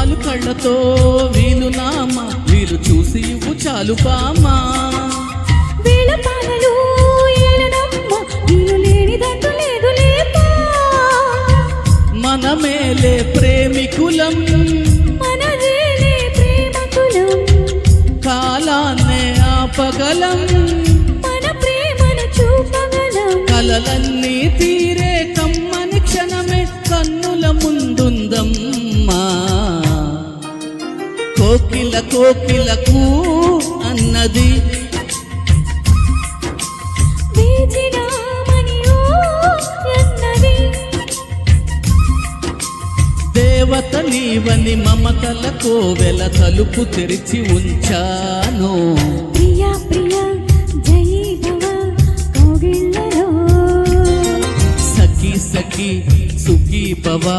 చాలు కళ్ళతో వీలు నామా వీలు చూసి ఇవ్వు చాలు బామా వేళ పాలలు ఏలనమ్మ వీలు లేనిదంటూ లేదు లేపా మనమేలే ప్రేమికులం మనదేలే ప్రేమకులం కాలాన్నే ఆపగలం మన ప్రేమను చూపగలం కలలన్నీ తీరే కమ్మని క్షణమే కన్నుల ముందుందమ్మా కోకిల కోకిలకు అన్నది దేవత నీవని మమతల కోవెల తలుపు తెరిచి ఉంచాను ప్రియా ప్రియా జై భవ కోగిళ్ళలో సఖీ సఖీ సుఖీ భవా